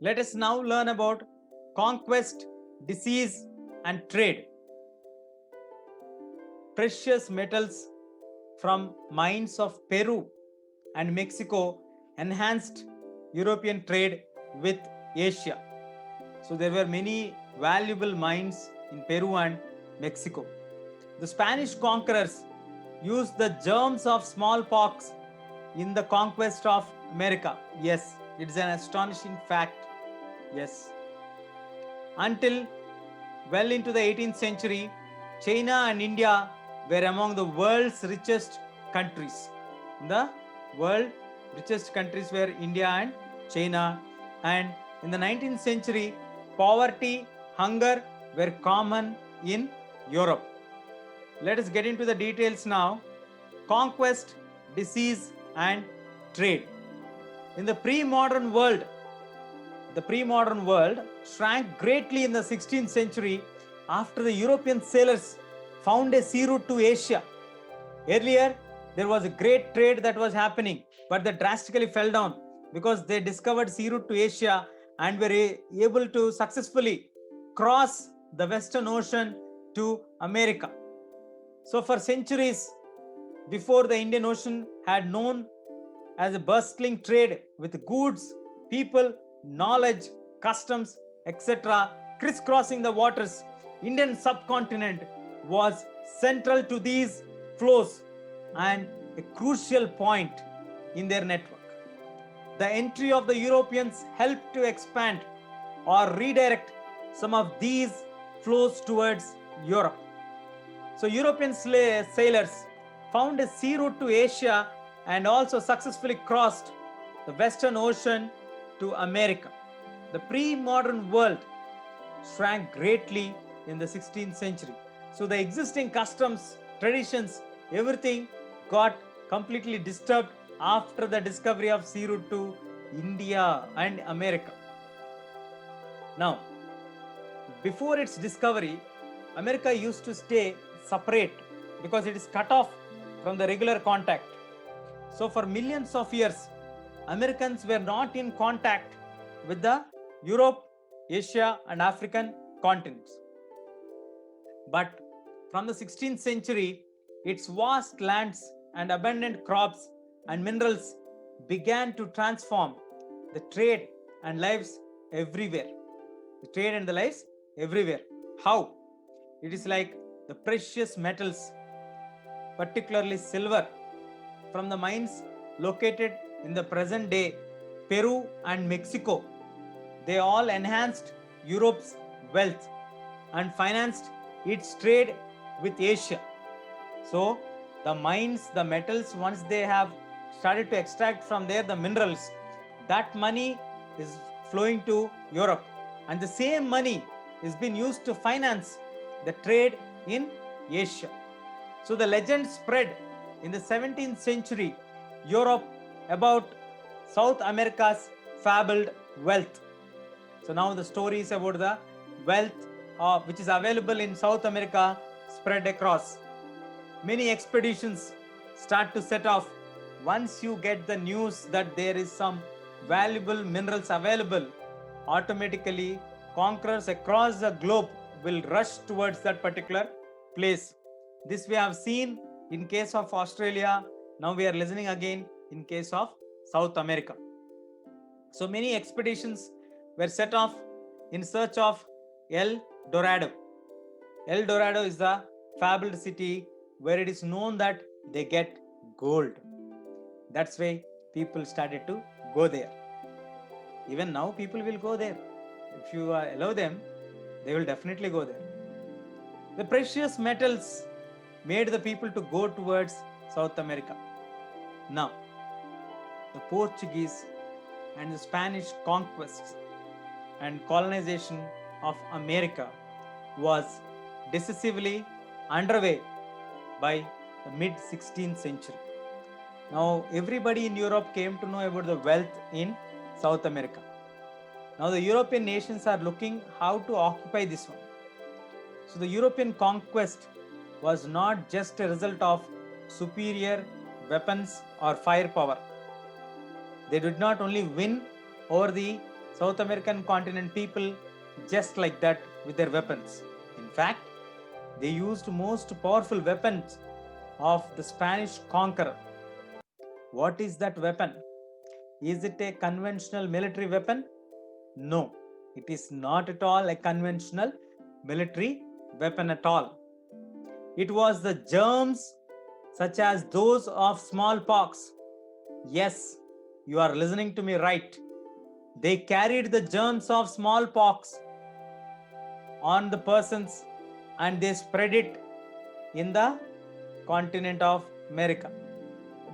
Let us now learn about conquest, disease, and trade. Precious metals from mines of Peru and Mexico enhanced European trade with Asia. So there were many valuable mines in Peru and Mexico. The Spanish conquerors used the germs of smallpox in the conquest of America. Yes, it is an astonishing fact. Yes. Until well into the 18th century, China and India were among the world's richest countries. The world richest countries were India and China. And in the 19th century, poverty, hunger were common in Europe. Let us get into the details now. Conquest, disease, and trade. In the pre-modern world, the pre-modern world shrank greatly in the 16th century after the European sailors found a sea route to Asia. Earlier, there was a great trade that was happening, but that drastically fell down because they discovered sea route to Asia and were able to successfully cross the Western Ocean to America. So for centuries before, the Indian Ocean had known as a bustling trade with goods, people, knowledge, customs, etc., crisscrossing the waters. Indian subcontinent was central to these flows and a crucial point in their network. The entry of the Europeans helped to expand or redirect some of these flows towards Europe. So European sailors found a sea route to Asia and also successfully crossed the Western Ocean to America. The pre-modern world shrank greatly in the 16th century. So the existing customs, traditions, everything got completely disturbed after the discovery of sea route to India and America. Now, before its discovery, America used to stay separate because it is cut off from the regular contact. So for millions of years, Americans were not in contact with the Europe, Asia, and African continents. But from the 16th century, its vast lands and abundant crops and minerals began to transform the trade and lives everywhere. The trade and the lives everywhere. How? It is like the precious metals, particularly silver, from the mines located in the present day Peru and Mexico. They all enhanced Europe's wealth and financed its trade with Asia. So the mines, the metals, once they have started to extract from there the minerals, that money is flowing to Europe, and the same money is being used to finance the trade in Asia. So the legend spread in the 17th century Europe about South America's fabled wealth. So now the story is about the wealth which is available in South America spread across. Many expeditions start to set off once you get the news that there is some valuable minerals available. Automatically, conquerors across the globe will rush towards that particular place. This we have seen in case of Australia. Now we are listening again in case of South America. So many expeditions were set off in search of El Dorado. El Dorado is the fabled city where it is known that they get gold. That's why people started to go there. Even now people will go there. If you allow them, they will definitely go there. The precious metals made the people to go towards South America. Now, the Portuguese and the Spanish conquests and colonization of America was decisively underway by the mid 16th century. Now everybody in Europe came to know about the wealth in South America. Now the European nations are looking how to occupy this one. So the European conquest was not just a result of superior weapons or firepower. They did not only win over the South American continent people just like that with their weapons. In fact, they used most powerful weapons of the Spanish conqueror. What is that weapon? Is it a conventional military weapon? No, it is not at all a conventional military weapon at all. It was the germs such as those of smallpox. Yes, you are listening to me right. They carried the germs of smallpox on the persons and they spread it in the continent of America.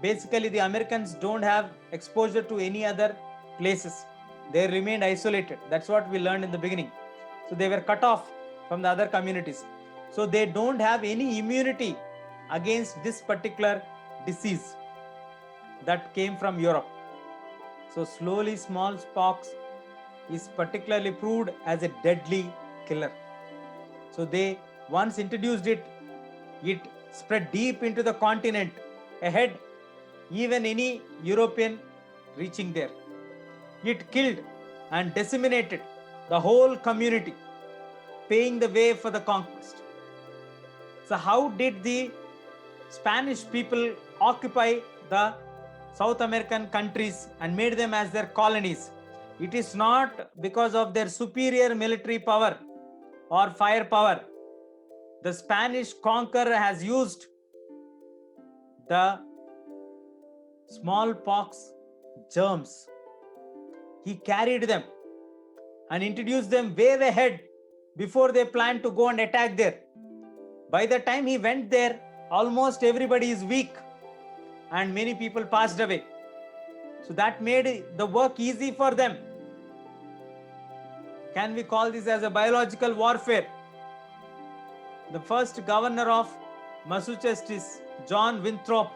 Basically, the Americans don't have exposure to any other places. They remained isolated. That's what we learned in the beginning. So they were cut off from the other communities. So they don't have any immunity against this particular disease that came from Europe. So slowly smallpox is particularly proved as a deadly killer. So they once introduced it, it spread deep into the continent ahead even any European reaching there. It killed and disseminated the whole community, paving the way for the conquest. So how did the Spanish people occupy the South American countries and made them as their colonies? It is not because of their superior military power or firepower. The Spanish conqueror has used the smallpox germs. He carried them and introduced them way ahead before they planned to go and attack there. By the time he went there, almost everybody is weak and many people passed away. So that made the work easy for them. Can we call this as a biological warfare? The first governor of Massachusetts, John Winthrop,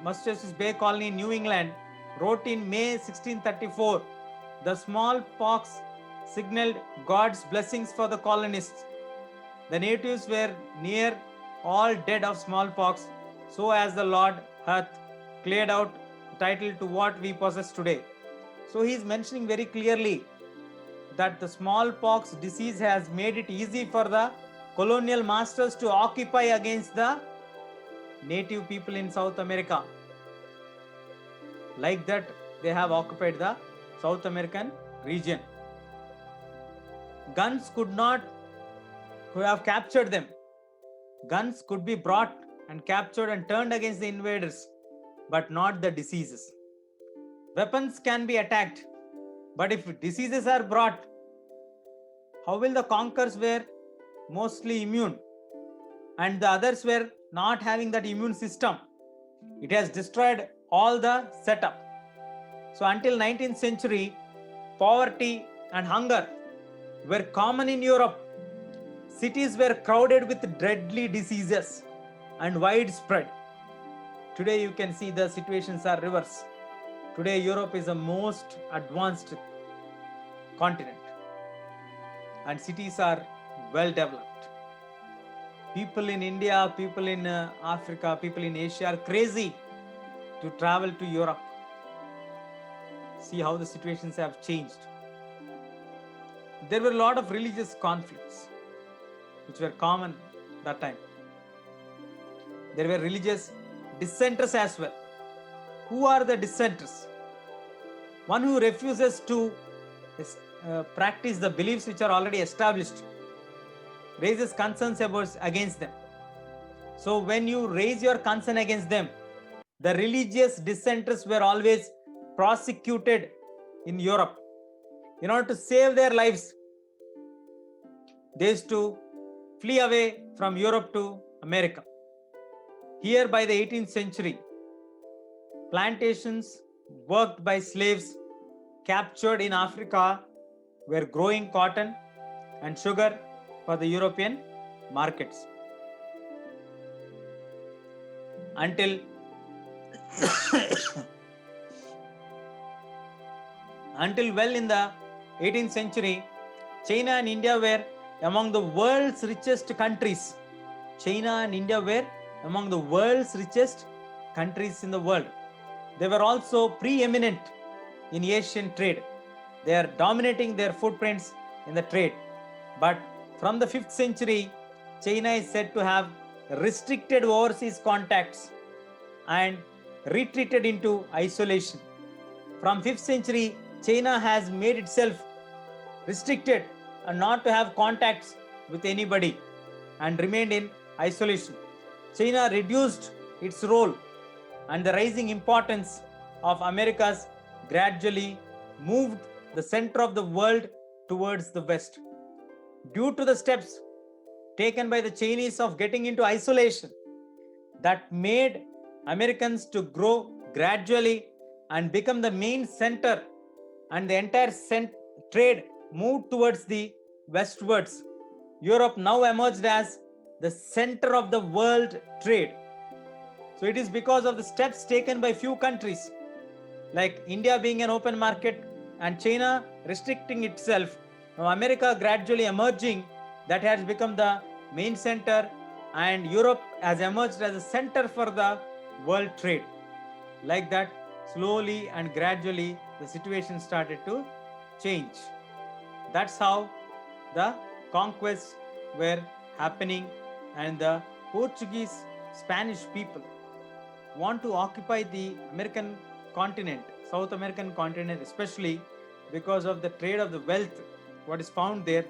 Massachusetts Bay Colony in New England, wrote in May 1634, the smallpox signaled God's blessings for the colonists. The natives were near all dead of smallpox, so as the Lord hath cleared out title to what we possess today. So he is mentioning very clearly that the smallpox disease has made it easy for the colonial masters to occupy against the native people in South America. Like that, they have occupied the South American region. Guns could have captured them. Guns could be brought and captured and turned against the invaders, but not the diseases. Weapons can be attacked, but if diseases are brought, how will the conquerors were mostly immune and the others were not having that immune system? It has destroyed all the setup. So until 19th century, poverty and hunger were common in Europe. Cities were crowded with deadly diseases and widespread. Today you can see the situations are reversed. Today Europe is the most advanced continent and cities are well developed. People in India, people in Africa, people in Asia are crazy to travel to Europe. See how the situations have changed. There were a lot of religious conflicts which were common that time. There were religious dissenters as well. Who are the dissenters? One who refuses to practice the beliefs which are already established, raises concerns against them. So when you raise your concern against them, the religious dissenters were always prosecuted in Europe. In order to save their lives, they used to flee away from Europe to America. Here by the 18th century, plantations worked by slaves captured in Africa were growing cotton and sugar for the European markets. Until well in the 18th century, China and India were among the world's richest countries. China and India were among the world's richest countries in the world. They were also preeminent in Asian trade. They are dominating their footprints in the trade. But from the 5th century, China is said to have restricted overseas contacts and retreated into isolation. From 5th century, China has made itself restricted and not to have contacts with anybody and remained in isolation. China reduced its role, and the rising importance of Americas gradually moved the center of the world towards the West. Due to the steps taken by the Chinese of getting into isolation, that made Americans to grow gradually and become the main center, and the entire trade moved towards the westwards. Europe now emerged as the center of the world trade. So it is because of the steps taken by few countries, like India being an open market and China restricting itself. Now America gradually emerging, that has become the main center, and Europe has emerged as a center for the world trade. Like that, slowly and gradually, the situation started to change. That's how the conquests were happening, and the Portuguese, Spanish people want to occupy the American continent, South American continent, especially because of the trade of the wealth, what is found there.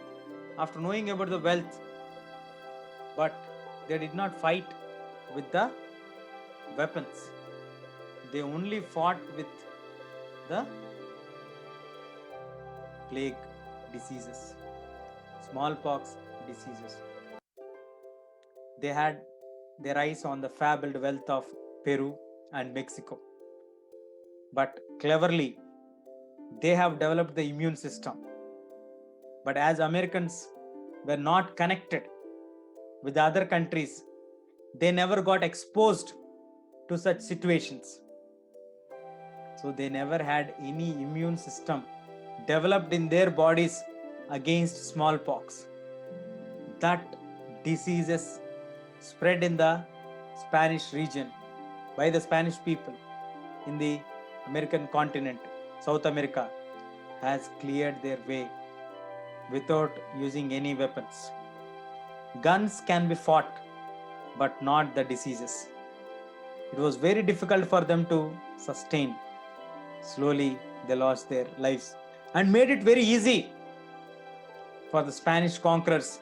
After knowing about the wealth, but they did not fight with the weapons. They only fought with the plague diseases, smallpox diseases. They had their eyes on the fabled wealth of Peru and Mexico. But cleverly, they have developed the immune system. But as Americans were not connected with the other countries, they never got exposed to such situations. So they never had any immune system developed in their bodies against smallpox. That diseases spread in the Spanish region by the Spanish people in the American continent, South America, has cleared their way without using any weapons. Guns can be fought, but not the diseases. It was very difficult for them to sustain. Slowly, they lost their lives and made it very easy for the Spanish conquerors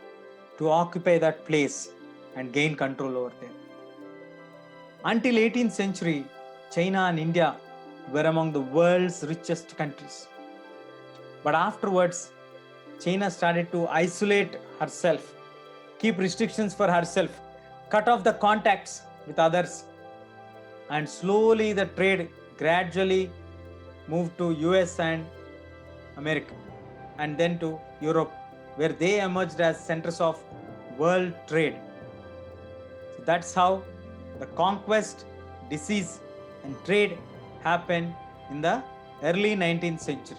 to occupy that place and gain control over there. Until 18th century, China and India were among the world's richest countries. But afterwards, China started to isolate herself, keep restrictions for herself, cut off the contacts with others, and slowly the trade gradually moved to US and America, and then to Europe, where they emerged as centers of world trade. So that's how the conquest, disease, and trade happened in the early 19th century.